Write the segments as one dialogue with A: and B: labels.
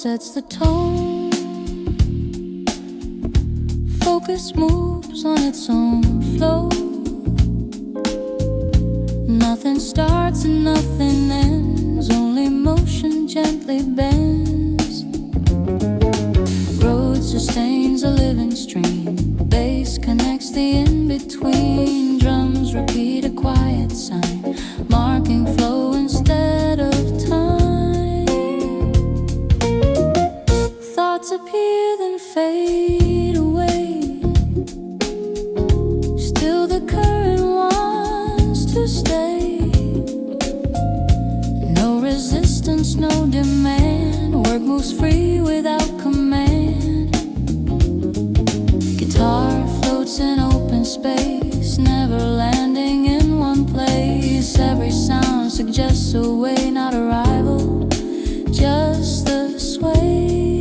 A: sets the tone. Focus moves on its own flow. Nothing starts and nothing ends, only motion gently bends. Road sustains a living stream, bass connects the in-between. Drums repeat a quiet sign, marking flow instead of time. Thoughts appear then fade away, still the current wants to stay. No resistance, no demand, work moves free without command. Guitar floats in open space, never landing in one place. Every sound suggests a way, not a rival, just the sway.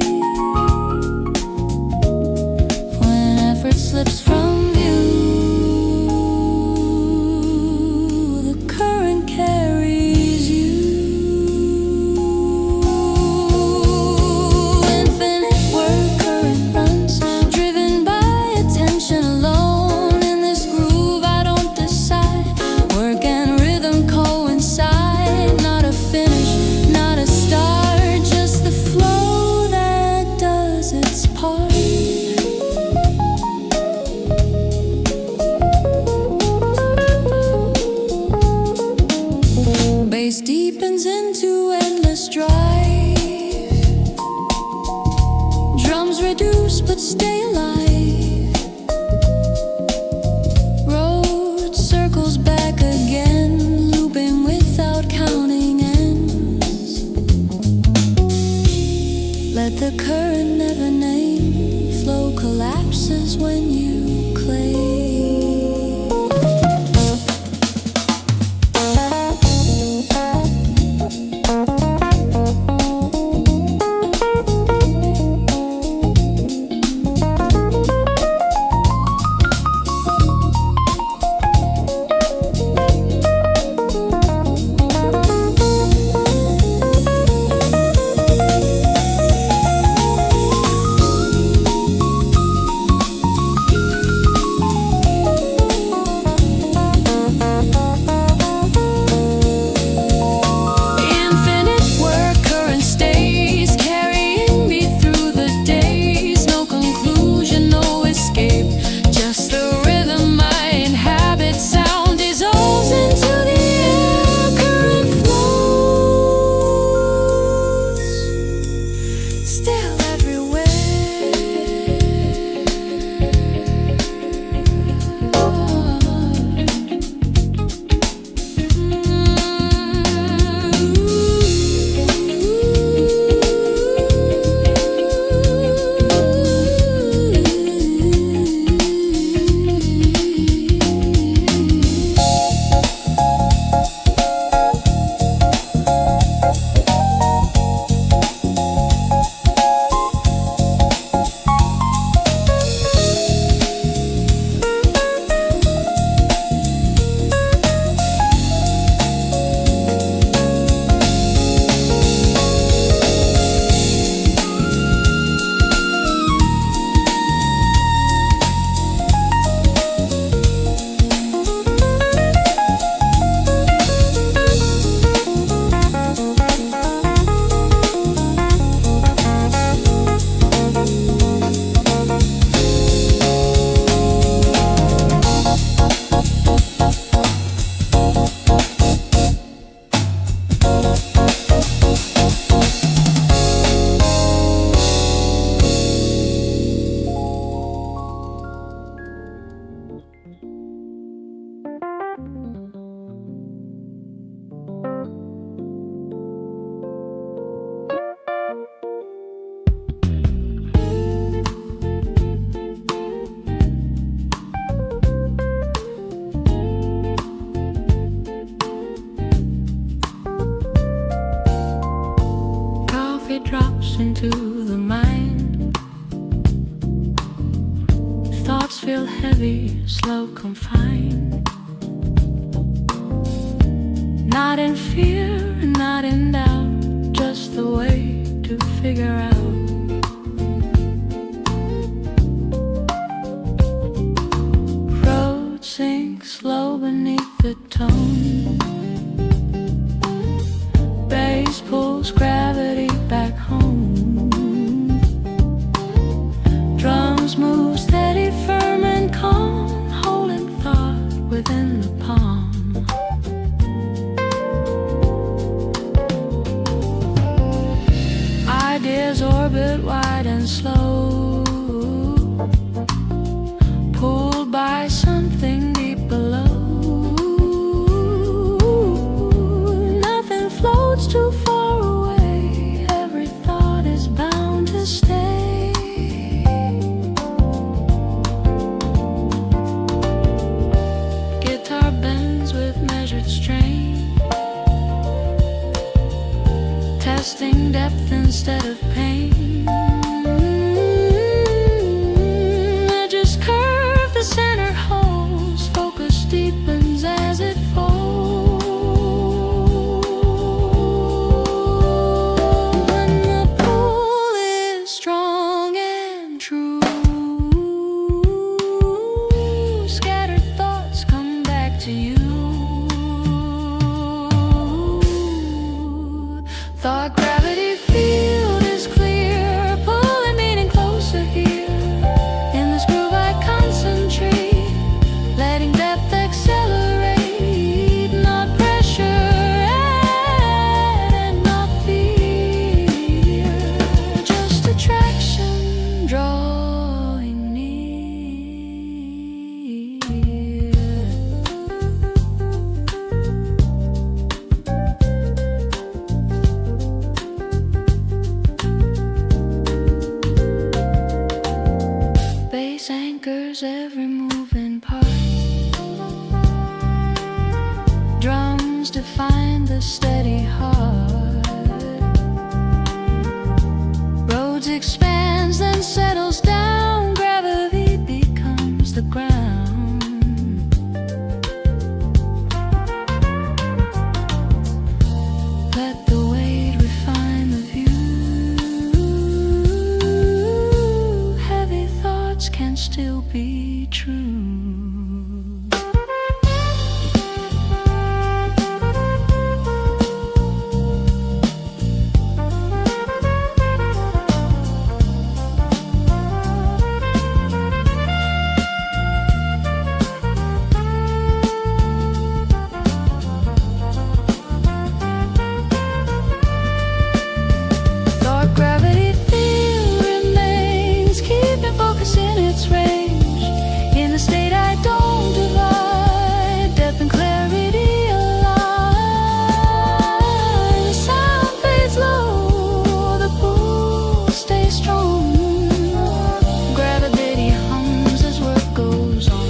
A: When effort slips from view, the current carries you. Infinite word current runs, driven by attention alone. In this groove I don't decide, work and rhythm coincide. Not a finish, not a start, just the flow that does its part. Bass deepens into endless drive. Drums reduce but stay alive. Road circles back again, looping without counting ends. Let the current never name, flow collapses when you claim. Infinite work current stays, carrying me through the days. No conclusion, no escape, just the rhythm I inhabit. Sound dissolves into the air, current flows, still everywhere. Drops into the mind. Thoughts feel heavy, slow, confined. Not in fear, not in doubt, just the way to figure out sinks low beneath the tone. Bass pulls gravity back home. Drums move steady, firm and calm, holding thought within the palm. Ideas orbit wide and slow, pulled by something deep below. Nothing floats too far away, every thought is bound to stay. Guitar bends with measured strain, testing depth instead of pain. Edges curve, the center holds, focus deepens as it folds. When the pull is strong and true, scattered thoughts come back to you. Thought gravity field is clear, pulling meaning closer here. In this groove I concentrate, letting depth accelerate, not pressure and not fear, just attraction drawing near. Bass anchors every moving part. Drums define the steady heart. Roads expands then settles down. Gravity becomes the ground. Let the weight refine the view. Heavy thoughts can still be true. Thought gravity field remains, keeping focus in its range. In the state I don't divide, depth and clarity align. The sound fades low, the pull stays strong. Gravity hums as work goes on.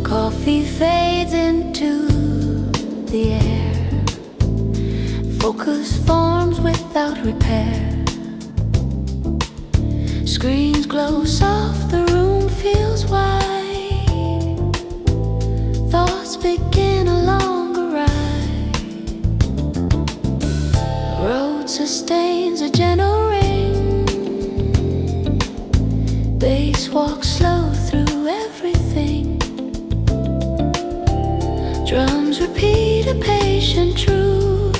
A: Coffee fades into the air. Focus forms without repair. Screens glow soft, the room feels wide. Thoughts begin a longer ride. Road sustains a gentle ring. Bass walks slow through everything. Drums repeat a patient truth,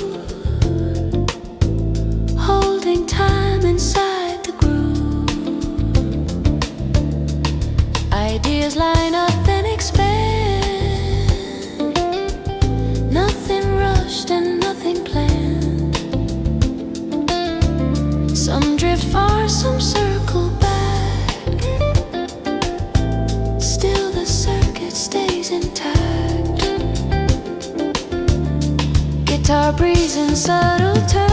A: holding time inside the groove. Ideas line up and expand, nothing rushed and nothing planned. Some drift far, some circle back, still the circuit stays intact. Guitar breeze in subtle turns,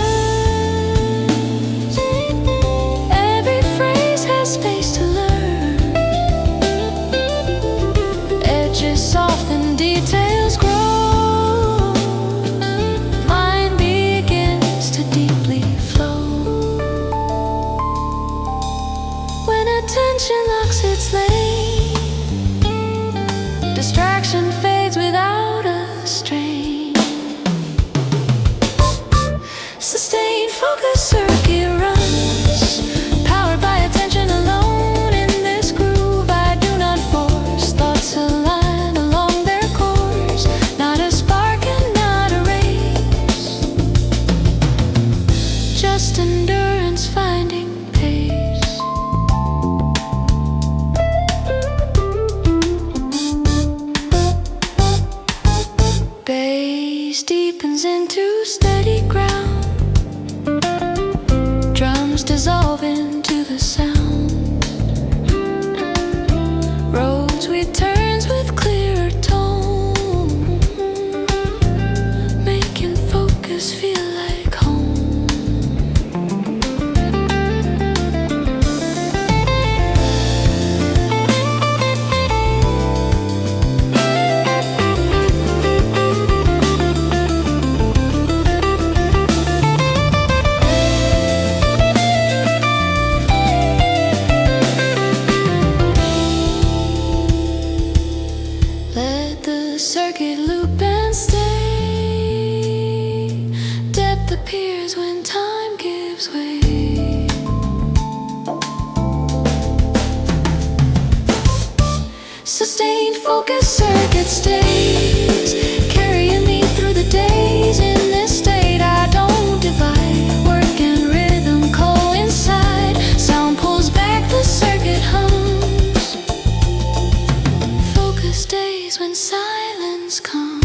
A: every phrase has space to learn. Edges soften, details grow, mind begins to deeply flow. When attention locks its lane, distraction fades without a strain. Sustained focus circuit runs, powered by attention alone. In this groove I do not force, thoughts align along their course, not a spark and not a race, just endurance finding pace. Bass deepens into steady ground, drums dissolve into the sound. Roads with turns with clearer tone, making focus feel like home. Let the circuit loop and stay, depth appears when time gives way. Sustained focus circuit stays, carrying me through the days. In this state I don't divide, work and rhythm coincide, sound pulls back, the circuit hums. Focus days when silence comes.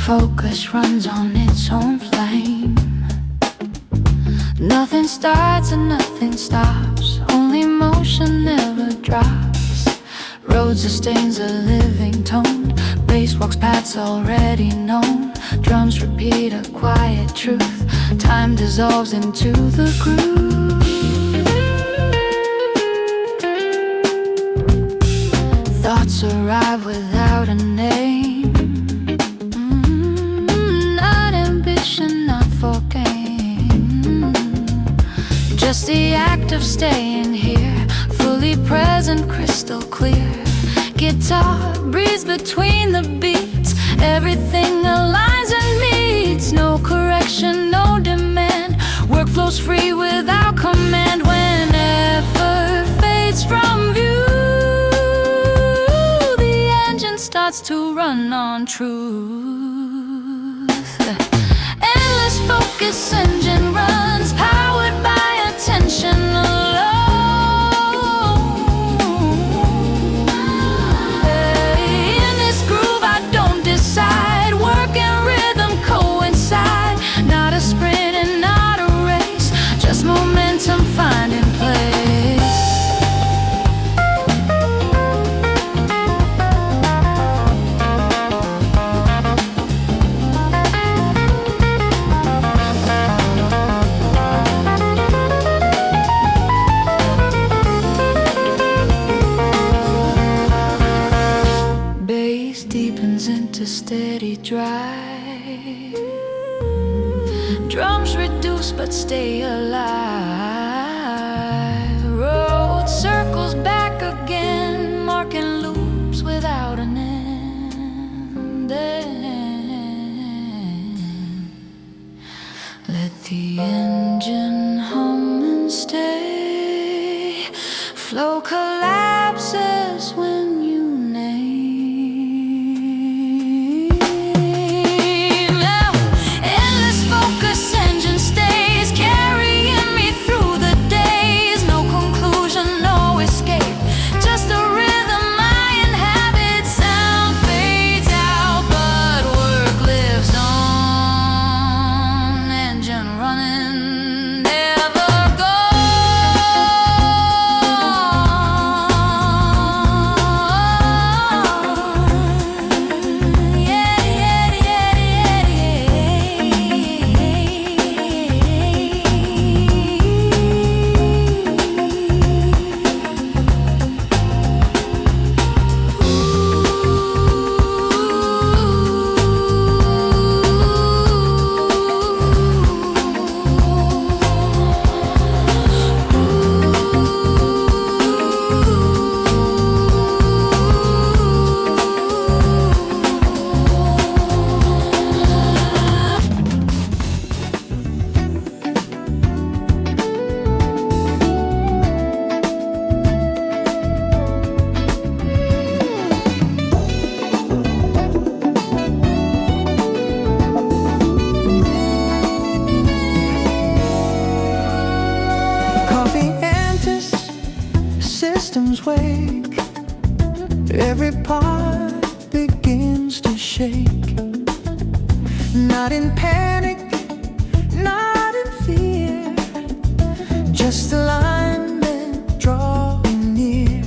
A: Focus runs on its own flame. Nothing starts and nothing stops, only motion never drops. Road sustains a living tone, bass walks paths already known. Drums repeat a quiet truth, time dissolves into the groove. Thoughts arrive without a name, staying here, fully present, crystal clear. Guitar breathes between the beats, everything aligns and meets. No correction, no demand, work flows free without command. When effort fades from view, the engine starts to run on truth. Endless focus engine runs, powered by attention alone. In this groove I don't decide, work and rhythm coincide. Not a sprint and not a race, just momentum finding place. Bass deepens into steady drive. Drums reduce but stay alive. Road circles back again, marking loops without an end. Let the engine hum and stay. Flow collapses when you name. Now, endless focus engine stays, carrying me through the days. No conclusion, no escape, just a rhythm I inhabit. Sound fades out, but work lives on. Engine running, never gone. Yeah, yeah, yeah,
B: Coffee enters, systems wake. Every part begins to shake. Not in panic, not in fear, just alignment drawing near.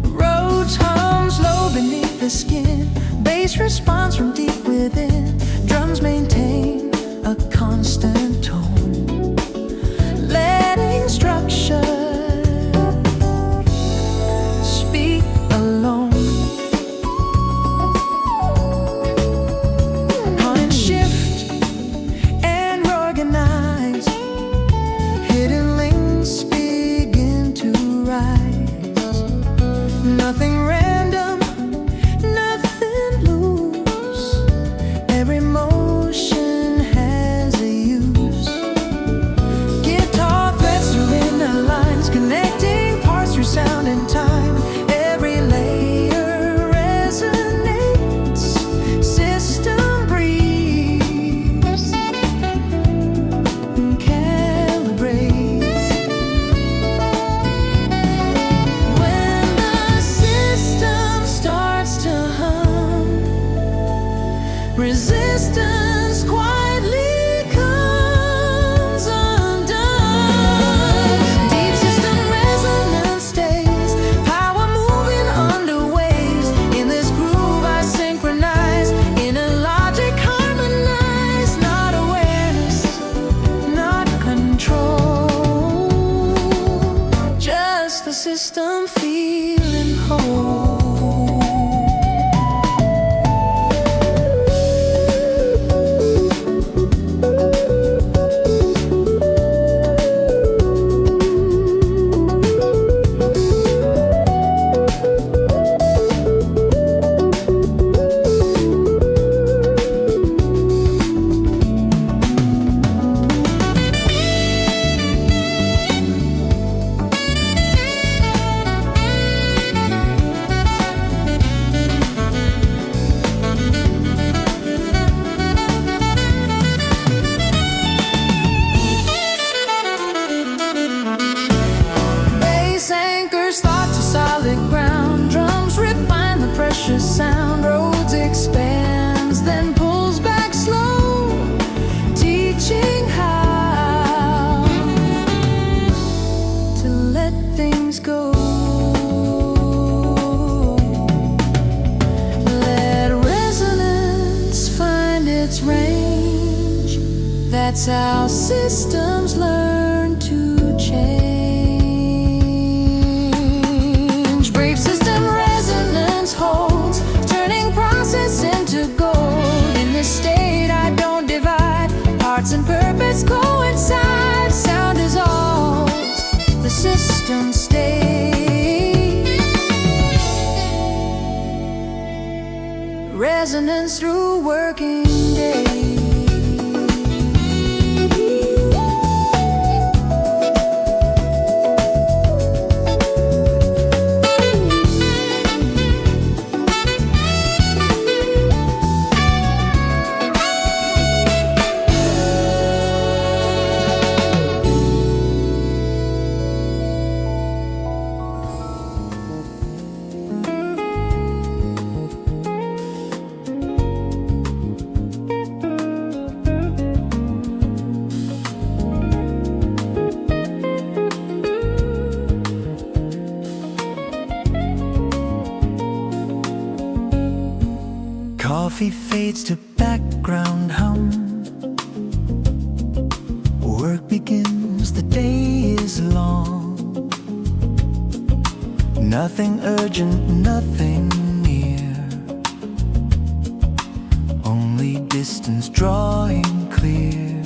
B: Roads hum slow beneath the skin, bass responds from deep within. Drums maintain a constant tone, letting structure speak alone. On and shift and organize, hidden links begin to rise. Nothing random, nothing loose. Every motion has a use. Guitar threads through inner lines, connecting parts through sound and time. Every layer resonates, system breathes and calibrates. When the system starts to hum, resistance quietly comes undone. Deep system resonance stays, power moving under waves. In this groove I synchronize, inner logic harmonize. Not awareness, not control, just the system feeling whole. That's how systems learn to change. Brave system resonance holds, turning process into gold. In this state I don't divide, parts and purpose coincide. Sound dissolves, the system stays. Resonance through working days.
C: Coffee fades to background hum. Work begins, the day is long. Nothing urgent, nothing near. Only distance drawing clear.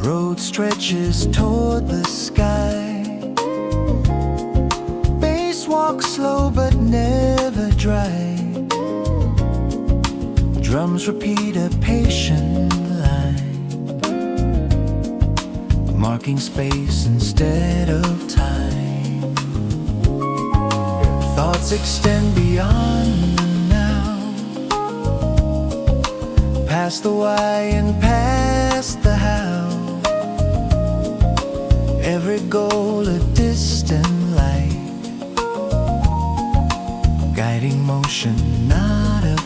C: Road stretches toward the sky. Bass walks slow but never dry. Drums repeat a patient line, marking space instead of time. Thoughts extend beyond the now, past the why and past the how. Every goal a distant light, guiding motion, not a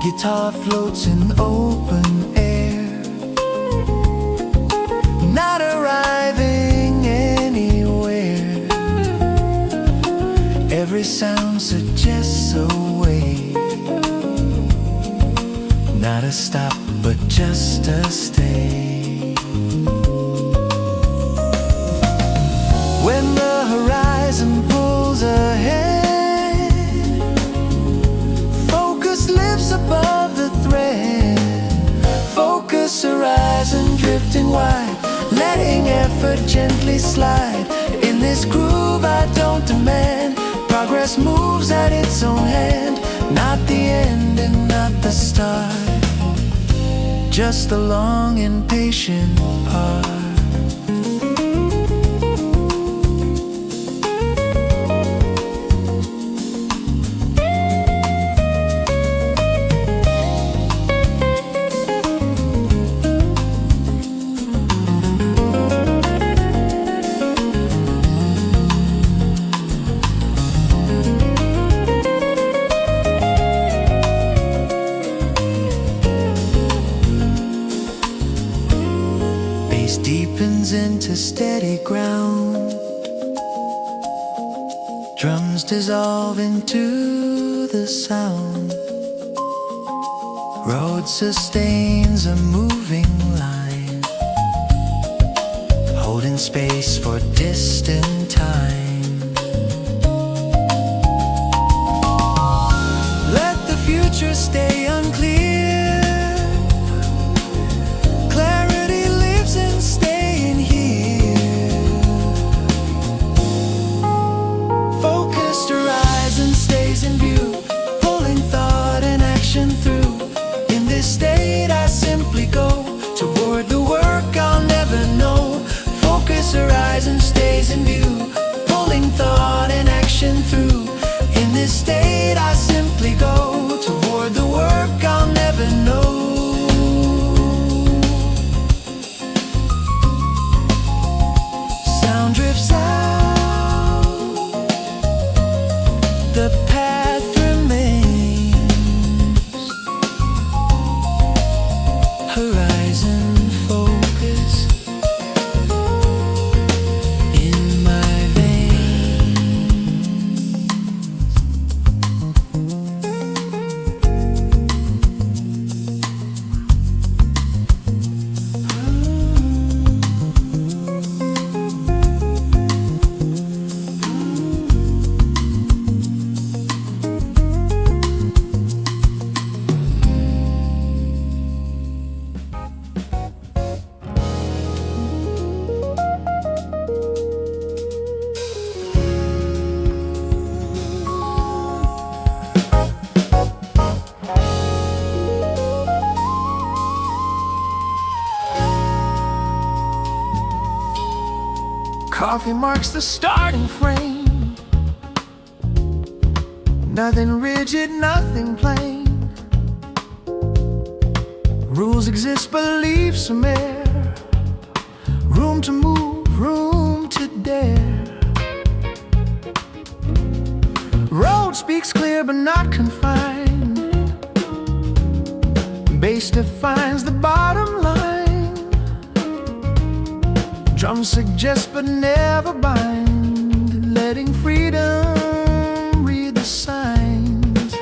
C: guitar floats in open air, not arriving anywhere. Every sound suggests a way, not a stop but just a stay. When the horizon pulls ahead, focus lifts above the thread. Focus horizon drifting wide, letting effort gently slide. In this groove I don't demand, progress moves at its own hand. Not the end and not the start, just the long and patient part. Deepens into steady ground, drums dissolve into the sound. Road sustains a moving line, holding space for distant time. Let the future stay unclear. Horizon stays in view, pulling thought and action through. In this state I simply go toward the work I'll never know. Sound drifts out, the path remains. Horizon focus in my veins. Coffee marks the starting frame. Nothing rigid, nothing plain. Rules exist, beliefs are mere. Room to move, room to dare. Road speaks clear but not confined. Bass defines the bottom line. Drums suggest but never bind. Letting freedom read the signs.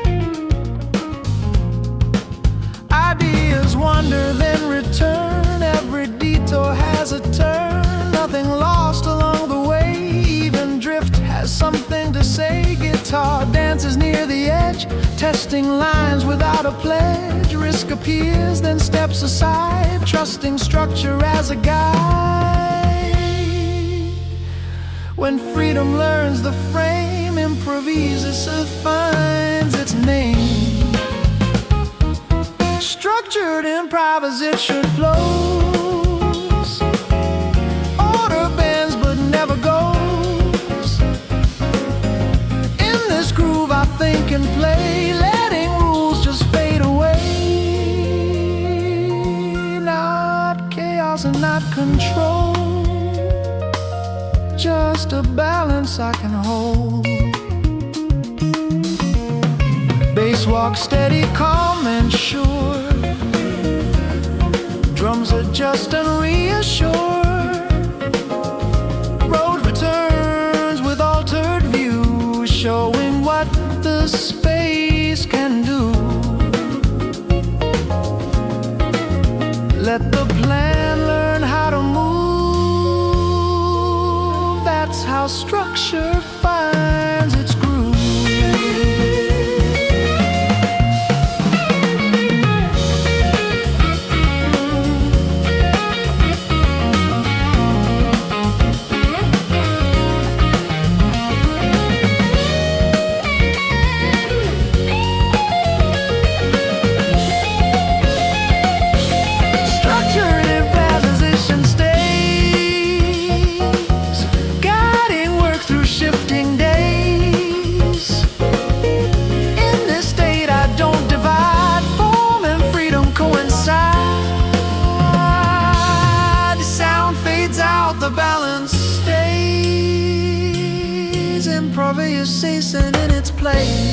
C: Ideas wander then return. Every detour has a turn. Nothing lost along the way. Even drift has something to say. Guitar dances near the edge, testing lines without a pledge. Risk appears, then steps aside, trusting structure as a guide. When freedom learns the frame, improvisation finds its name. Structured improvisation flows. Order bends but never goes. In this groove I think and play, letting rules just fade away. Not chaos and not control, just a balance I can hold. Bass walks steady, calm and sure. Drums adjust and reassure. Road returns with altered view, showing what the space can do. Let the plan learn how to move. That's how structure finds its groove. Improvisation in its place.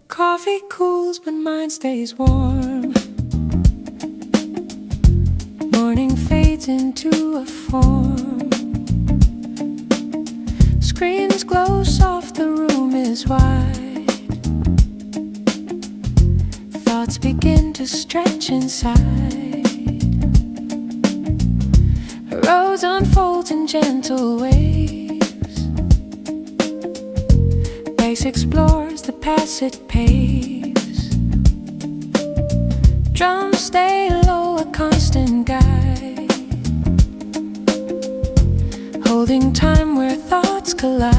C: Coffee cools but mine stays warm. Morning fades into a form. Screens glow soft, the room is wide. Thoughts begin to stretch inside.
B: blues unfolds in gentle waves. Bass explores the paths it paves. Drums stay low, a constant guide, holding time where thoughts collide.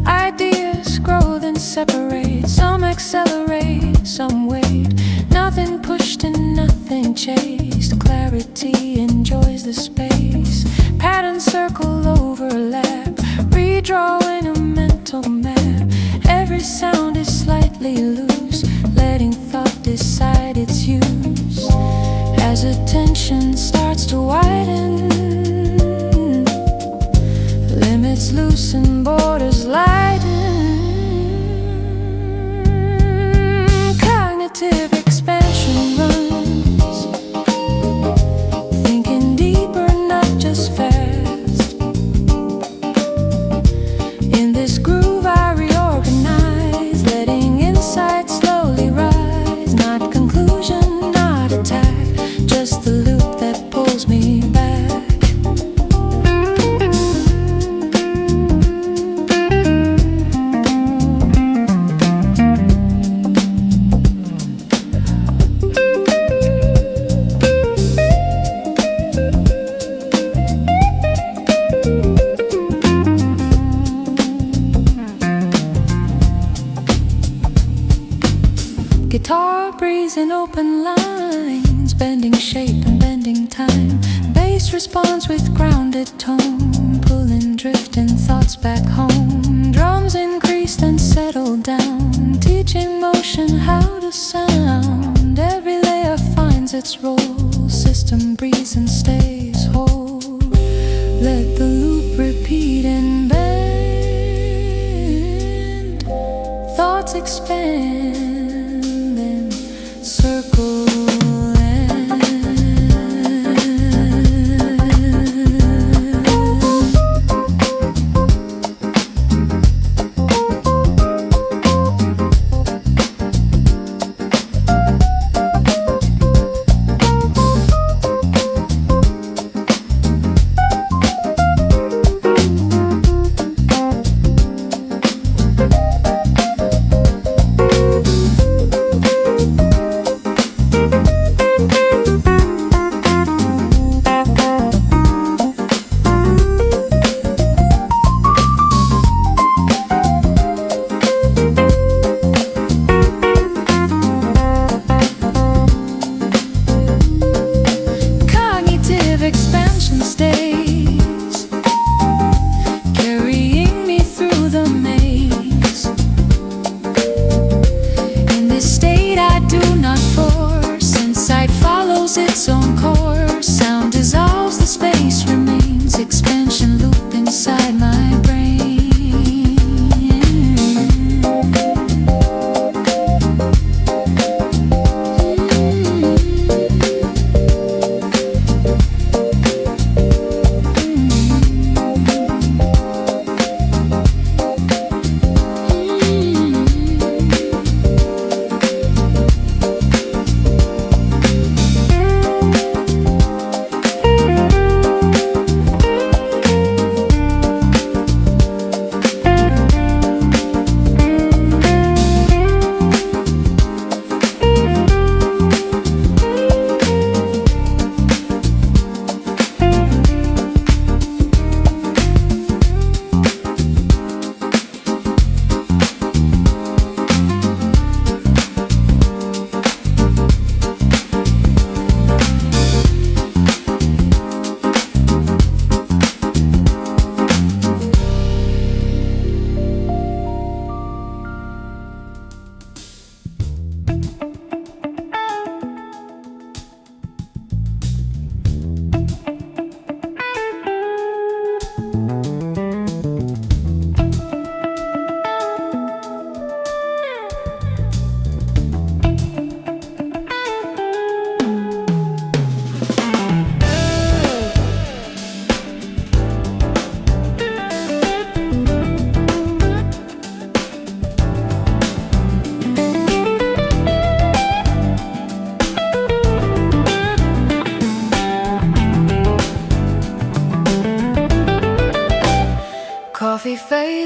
B: Ideas grow then separate, some accelerate, some wait. Nothing pushed and nothing chased. Clarity enjoys the space. Patterns circle, overlap, redrawing a mental map. Every sound is slightly loose, letting thought decide its use. As attention starts to widen, limits loosen, borders lighten. Cognitive expansion runs, thinking deeper, not just fast. In this groove I reorganize, letting insight slowly rise. Not conclusion, not attack, just the loop that pulls me back. Guitar breeze in open lines, bending shape and bending time. Bass responds with grounded tone, pulling drifting thoughts back home. Drums increase then settle down, teaching motion how to sound. Every layer finds its role, system breathes and stays whole. Let the loop repeat and bend, thoughts expand then circle.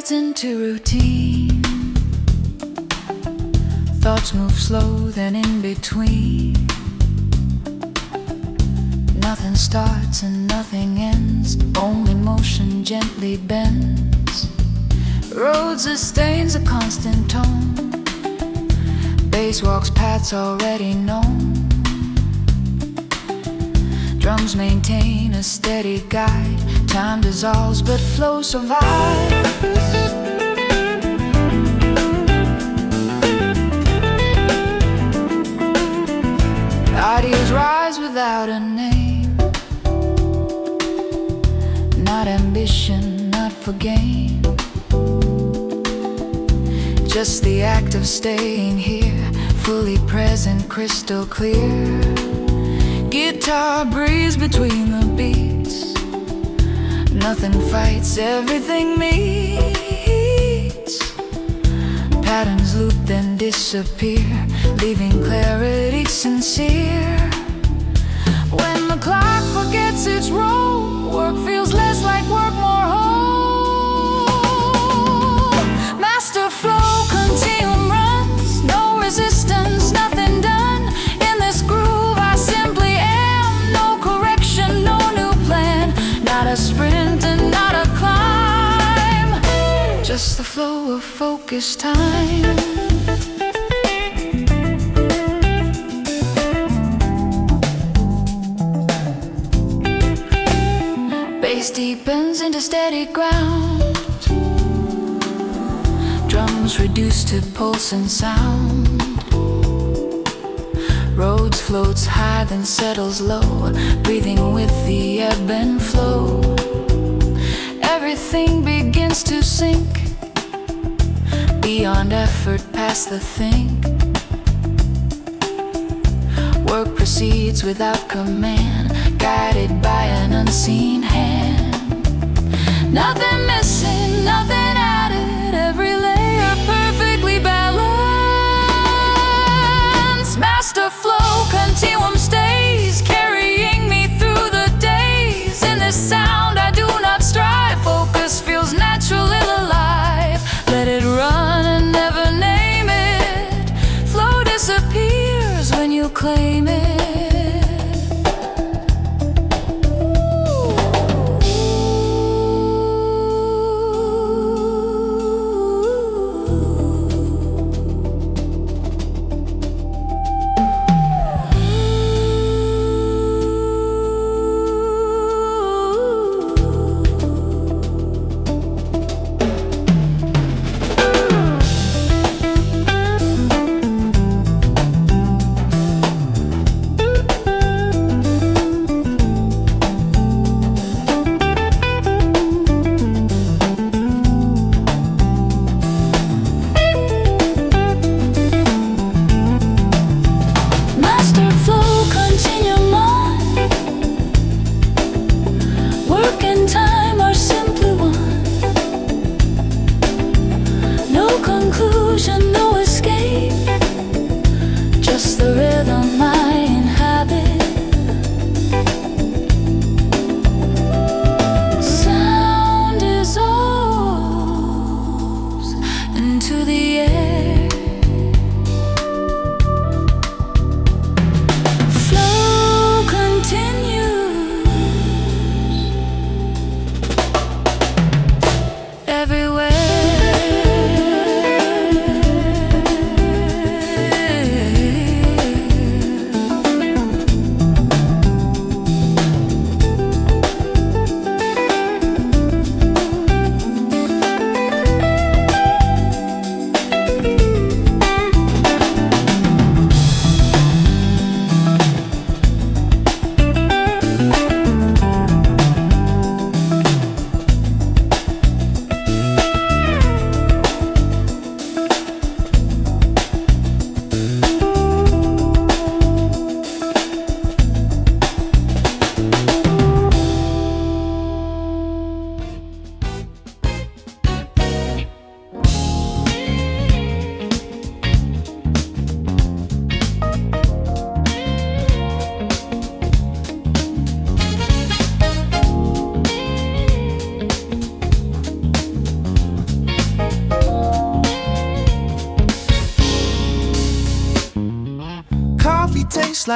B: fades into routine. Thoughts move slow, then in between. Nothing starts and nothing ends, only motion gently bends. Roads are stains, a constant tone. Bass walks paths already known. Drums maintain a steady guide. Time dissolves but flow survives. Ideas rise without a name. Not ambition, not for gain. Just the act of staying here, fully present, crystal clear. Guitar breathes between the beats. Nothing fights, everything meets. Patterns loop then disappear, leaving clarity sincere. When the clock forgets its role, work feels less like work, more whole. Master flow, continuum runs, no resistance, nothing done. In this groove I simply am, no correction, no new plan. Not a sprint and not a climb, just the flow of focused time. Bass deepens into steady ground. Drums reduced to pulse and sound. Roads floats high then settles low, breathing with the ebb and flow. Everything begins to sink, beyond effort, past the think. Work proceeds without command, guided by an unseen hand. Nothing missing, nothing added, every layer perfectly balanced. Master flow, continuum stays, carrying me through the days. In this sound I do not strive, focus feels natural, alive. Let it run and never name it. Flow disappears when you claim it.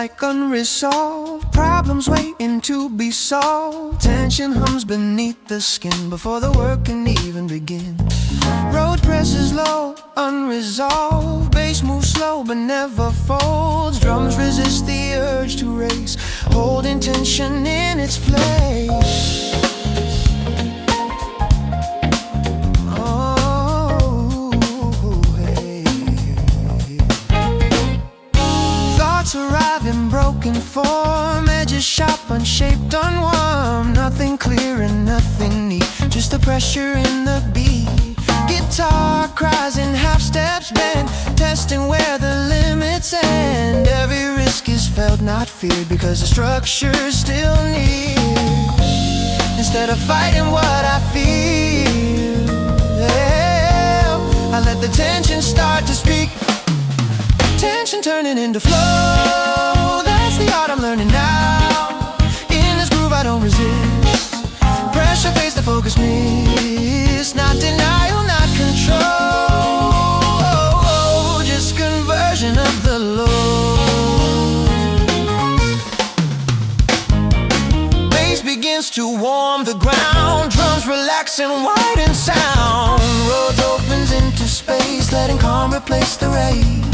C: like unresolved problems waiting to be solved. Tension hums beneath the skin before the work can even begin. Road presses low, unresolved. Bass moves slow but never folds. Drums resist the urge to race, holding tension in its place. Arrive in broken form, edges sharp, unshaped, unwarm. Nothing clear and nothing neat, just the pressure in the beat. Guitar cries in half steps bend, testing where the limits end. Every risk is felt, not feared, because the structure's still near. Instead of fighting what I feel, I let the tension start to speak. Tension turning into flow, that's the art I'm learning now. In this groove I don't resist, pressure fades to focus miss. Not denial, not control, just conversion of the load. Bass begins to warm the ground, drums relax and widen sound. Roads opens into space, letting calm replace the race.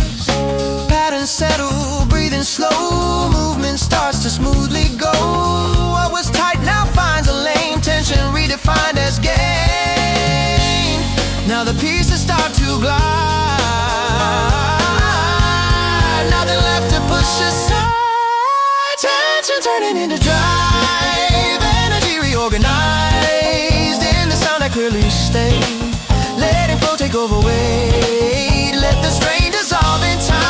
C: Patterns settle, breathing slow, movement starts to smoothly go. What was tight now finds a lane, tension redefined as gain. Now the pieces start to glide, nothing left to push aside. Tension turning into drive, energy reorganized in the sound that clearly stays. Letting flow take over weight, let the strain dissolve in time.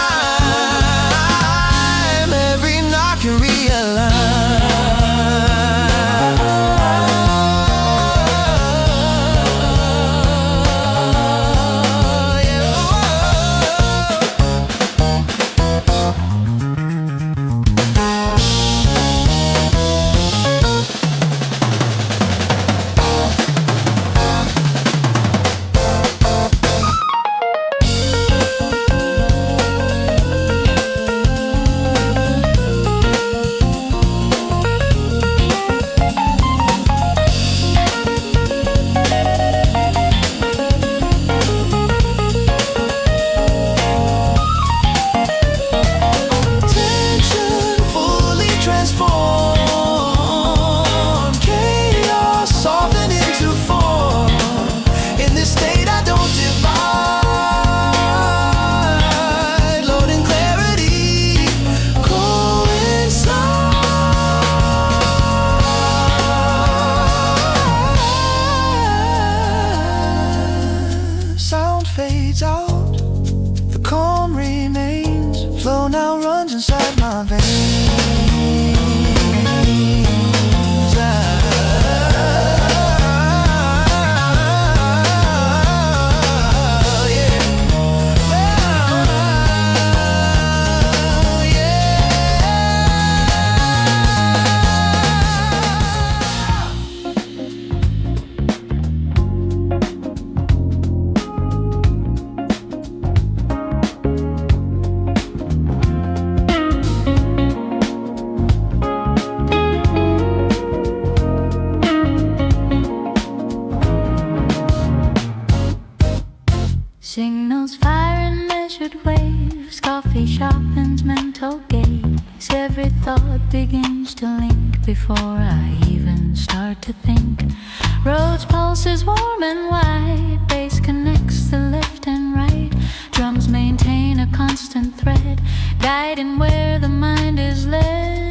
C: Every knock can realign. Fades out, the calm remains. Flow now runs inside my veins.
A: Signals fire in measured waves, coffee sharpens mental gaze. Every thought begins to link before I even start to think. Roads pulses warm and wide, bass connects the left and right. Drums maintain a constant thread, guiding where the mind is led.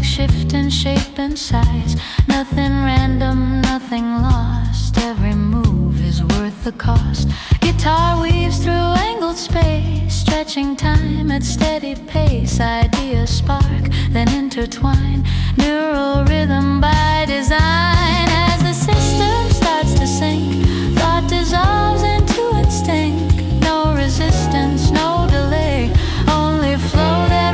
A: Shift in shape and size, nothing random, nothing lost. Every move is worth the cost. Guitar weaves through angled space, stretching time at steady pace. Ideas spark, then intertwine, neural rhythm by design. As the system starts to sink, thought dissolves into instinct. No resistance, no delay, only flow that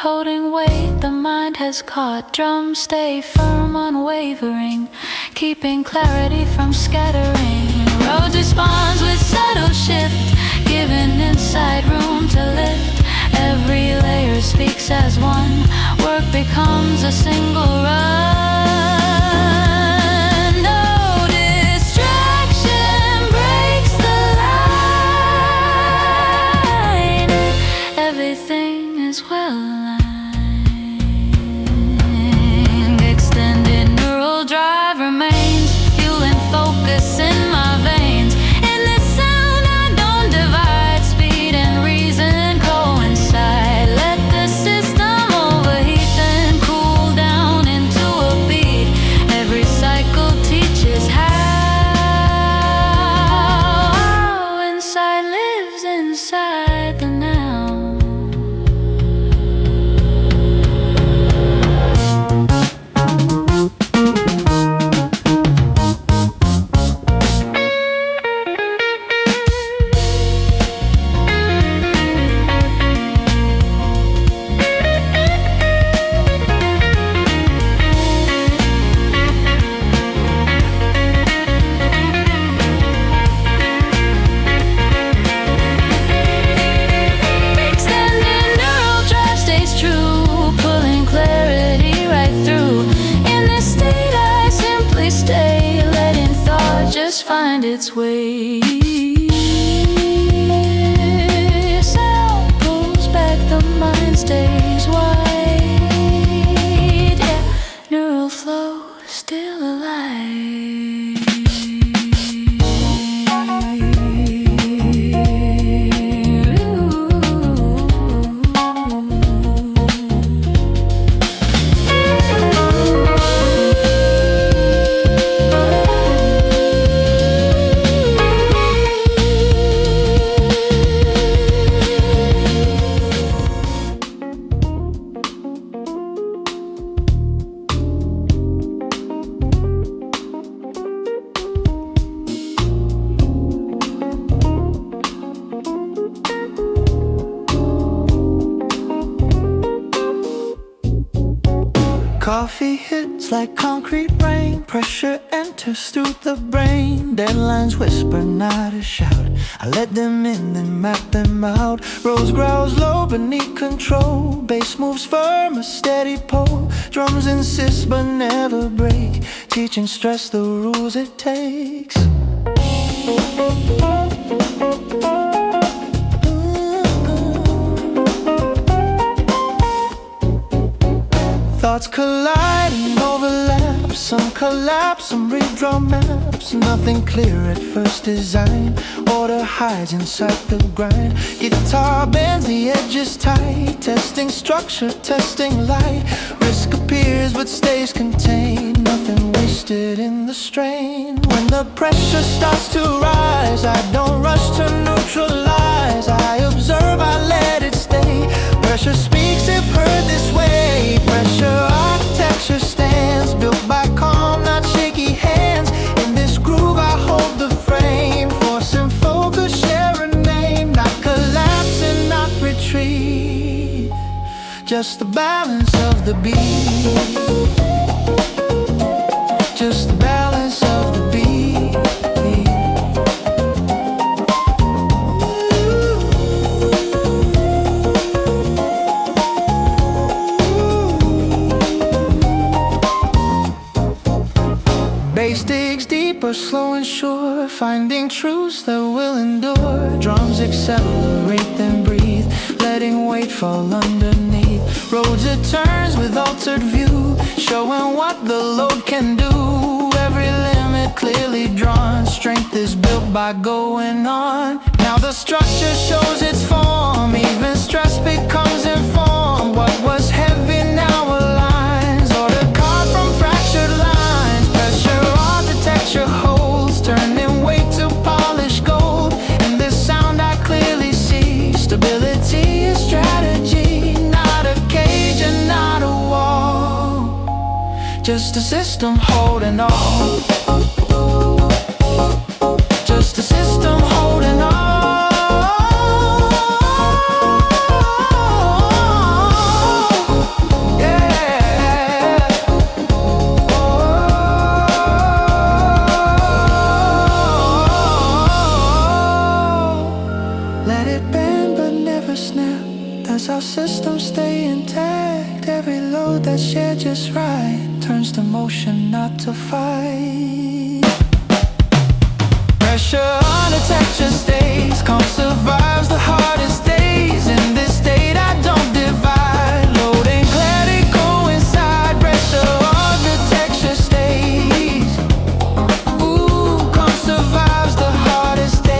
A: holding weight the mind has caught. Drums stay firm, unwavering, keeping clarity from scattering. Road responds with subtle shift, giving inside room to lift. Every layer speaks as one, work becomes a single run. No distraction breaks the line. Everything is well aligned. Extended neural drive remains, fueling focus in my veins. In this sound I don't divide, speed and reason coincide. Let the system overheat then cool down into a beat. Every cycle teaches how insight lives inside the now. Extended neural drive stays true, pulling clarity right through. In this state I simply stay, letting thought just find its way. Sound pulls back, the mind stays wide. Yeah, neural flow still
C: Coffee hits like concrete rain, pressure enters through the brain. Deadlines whisper, not a shout. I let them in, then map them out. Rose growls low beneath control. Bass moves firm, a steady pole. Drums insist but never break, teaching stress the rules it takes. Thoughts collide and overlap, some collapse, some redraw maps. Nothing clear at first design, order hides inside the grind. Guitar bends, the edges tight, testing structure, testing light. Risk appears but stays contained, nothing wasted in the strain. When the pressure starts to rise, I don't rush to neutralize. I observe, I let it stay. Pressure speaks if heard this way. Pressure architecture stands, built by calm, not shaky hands. In this groove I hold the frame, force and focus share a name. Not collapse and not retreat, just the balance of the beat. Just the balance of the beat. Bass digs deeper, slow and sure, finding truths that will endure. Drums accelerate, then breathe, letting weight fall underneath. Roads it turns with altered view, showing what the load can do. Every limit clearly drawn, strength is built by going on. Now the structure shows its form, even stress becomes informed. What was heavy now aligns, order carved from fractured lines. Pressure architecture holds, turning weight to polished gold. In this sound I clearly see, stability is strategy, not a cage and not a wall, just a system holding on. Just a system holding on. as our systems stay intact. Every load that's shared just right turns to motion, not to fight. Pressure under texture stays, calm survives the hardest days. In this state I don't divide, load and clarity coincide. Pressure on the texture stays. Ooh, calm survives the hardest days.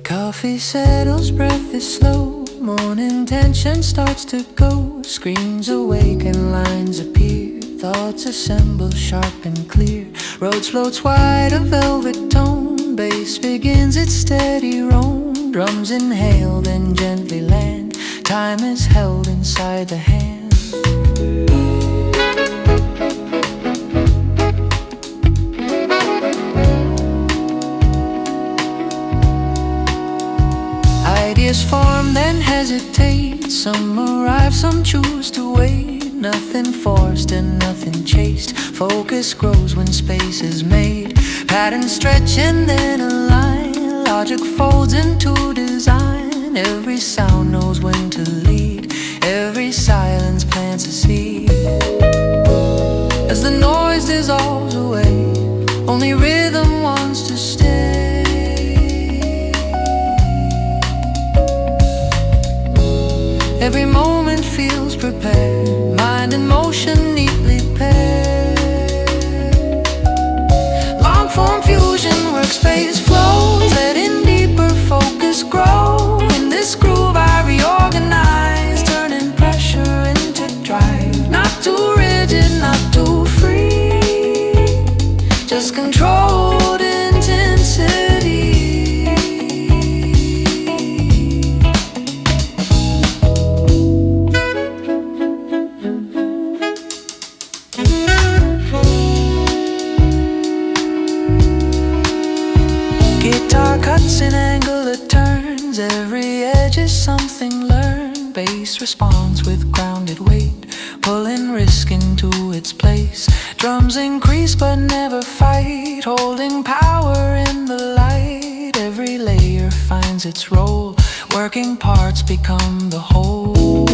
C: Coffee settles, breath is slow. Morning tension starts to go. Screens awaken, lines appear. Thoughts assemble, sharp and clear. Roads floats wide, a velvet tone. Bass begins its steady roam. Drums inhale, then gently land. Time is held inside the hand. Ideas form, then hesitate. Some arrive, some choose to wait. Nothing forced and nothing chased. Focus grows when space is made. Patterns stretch and then align. Logic folds into design. Every sound knows when to lead. Every silence plants a seed. As the noise dissolves away, only rhythm wants to stay. Every moment feels prepared, mind and motion neatly paired. Long form fusion, workspace flows, letting deeper focus grow. In this groove I reorganize, turning pressure into drive. Not too rigid, not too free, just controlled intensity. Cuts in angular turns, every edge is something learned. Bass responds with grounded weight, pulling risk into its place. Drums increase but never fight, holding power in the light. Every layer finds its role, working parts become the whole.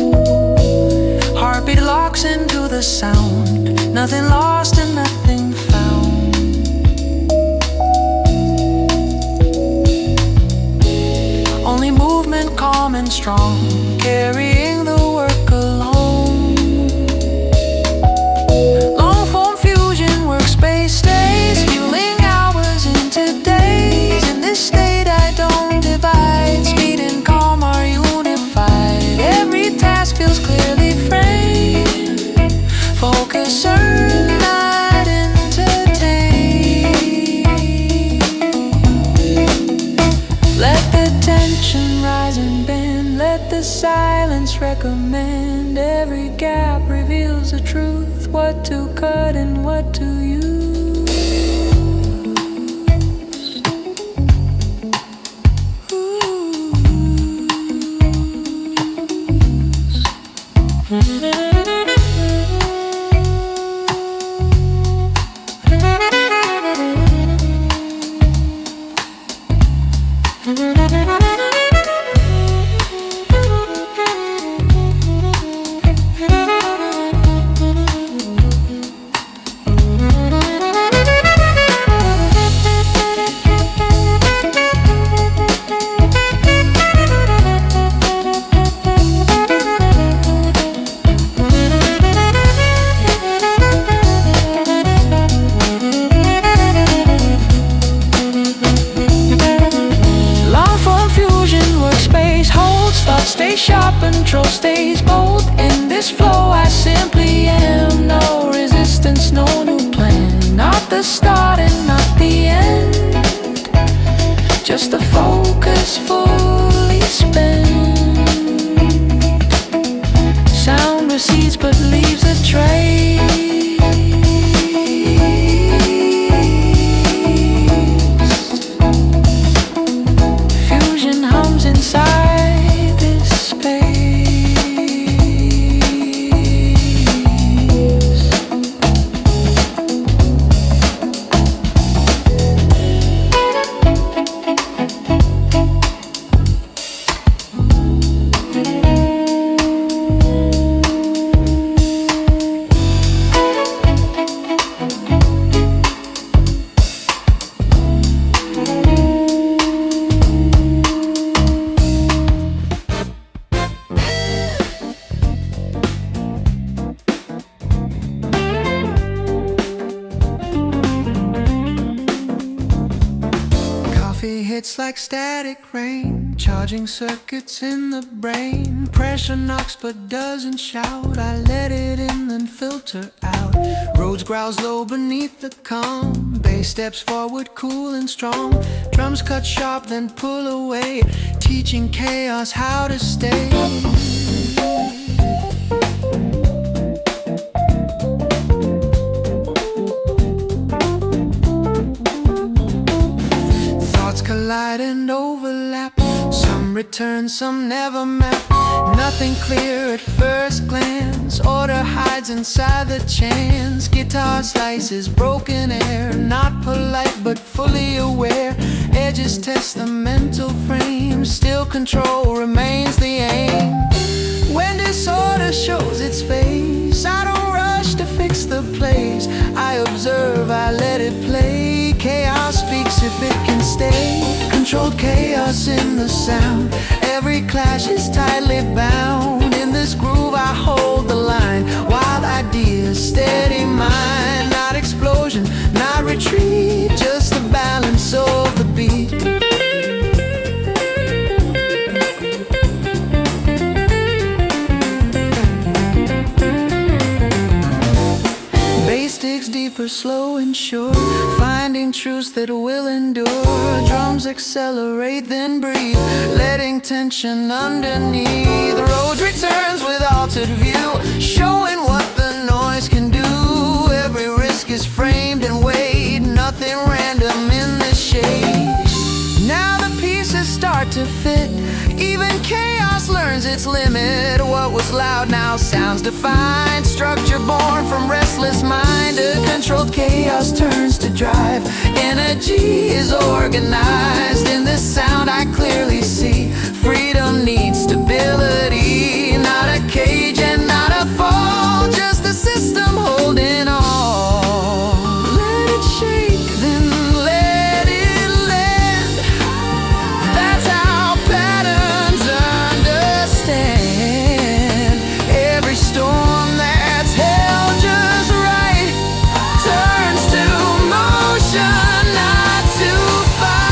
C: Heartbeat locks into the sound, nothing lost and nothing found. Only movement calm and strong, carrying the work alone. Long form fusion, workspace stays, fueling hours into days. In this state I don't divide, speed and calm are unified. Every task feels clearly framed, focus earned, not entertained. Let the tension rise and bend, let the silence recommend. Every gap reveals the truth, what to cut and what to use.
B: stay sharp, control stays bold. In this flow I simply am. No resistance, no new plan. Not the start and not the end, just the focus fully spent. Sound recedes but leaves a trace. Fusion hums inside this space.
C: Hits like static rain, charging circuits in the brain. Pressure knocks but doesn't shout. I let it in then filter out. Roads growls low beneath the calm. Bass steps forward cool and strong. Drums cut sharp then pull away, teaching chaos how to stay. Collide and overlap. Some return, some never map. Nothing clear at first glance. Order hides inside the chance. Guitar slices broken air. Not polite but fully aware. Edges test the mental frame. Still control remains the aim. When disorder shows its face, I don't rush to fix the place. I observe, I let it play. Chaos speaks if it can stay. Controlled chaos in the sound. Every clash is tightly bound. In this groove I hold the line. Wild ideas, steady mind. Not explosion, not retreat. Just the balance of the beat. Digs deeper, slow and sure, finding truths that will endure. Drums accelerate, then breathe, letting tension underneath. The road returns with altered view, showing what the noise can do. Every risk is framed and weighed, nothing random in the shade. Now the pieces start to fit, even chaos learns its limit. What was loud now sounds defined. Structure born from restless mind. A controlled chaos turns to drive. Energy is organized. In this sound I clearly see freedom needs stability. Not a cage and not a fall, just a system holding on. Let it shake, then let it land. That's how patterns understand. Every storm that's held just right turns to motion, not to fight.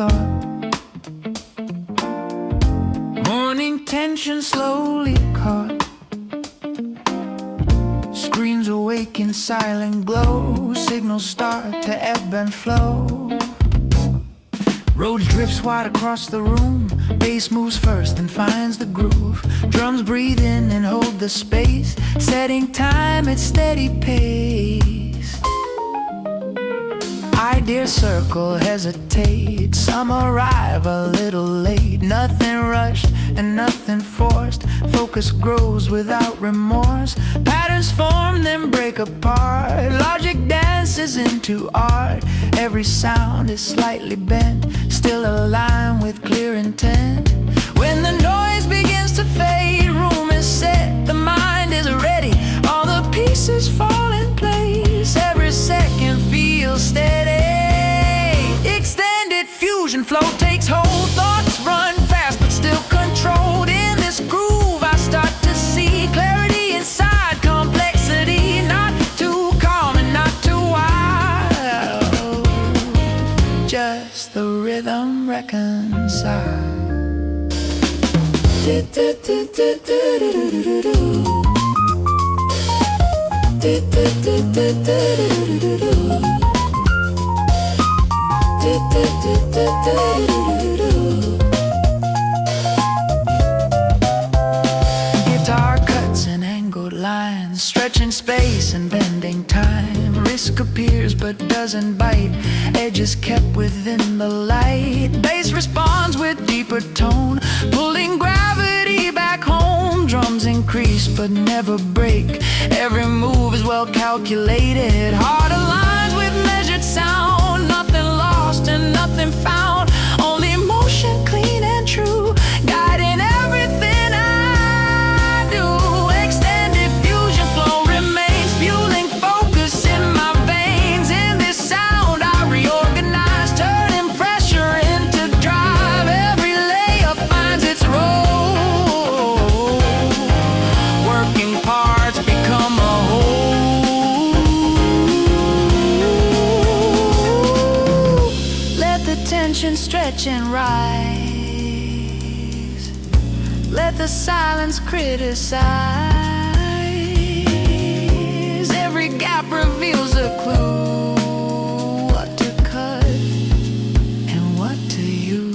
C: thought. Morning tension slowly caught. Screens awake in silent glow. Signals start to ebb and flow. Road drifts wide across the room. Bass moves first and finds the groove. Drums breathe in and hold the space, setting time at steady pace. Ideas circle, hesitate. Some arrive a little late. Nothing rushed and nothing forced. Focus grows without remorse. Patterns form, then break apart. Logic dances into art. Every sound is slightly bent, still aligned with clear intent. When the noise begins to fade, room is set, the mind is ready. All the pieces fall in place. Every second feels steady. Extended fusion flow takes hold. Thoughts run fast but still controlled. In this groove I start to see clarity inside complexity. Not too calm and not too wild, just the rhythm reconciled. Guitar cuts and angled lines, stretching space and bending time. Risk appears but doesn't bite, edges kept within the light. Bass responds with deeper tone, pulling gravity back home. Drums increase but never break, every move is well calculated. Heart aligns with measured sound, nothing lost and nothing found. Only motion clean and true, guiding everything I do. Extended fusion flow remains, fueling focus in my veins. In this sound I reorganize, turning pressure into drive. Every layer finds its role, working parts become a whole. Let the tension stretch and rise, let the silence criticize. Every gap reveals a clue, what to cut and what to use.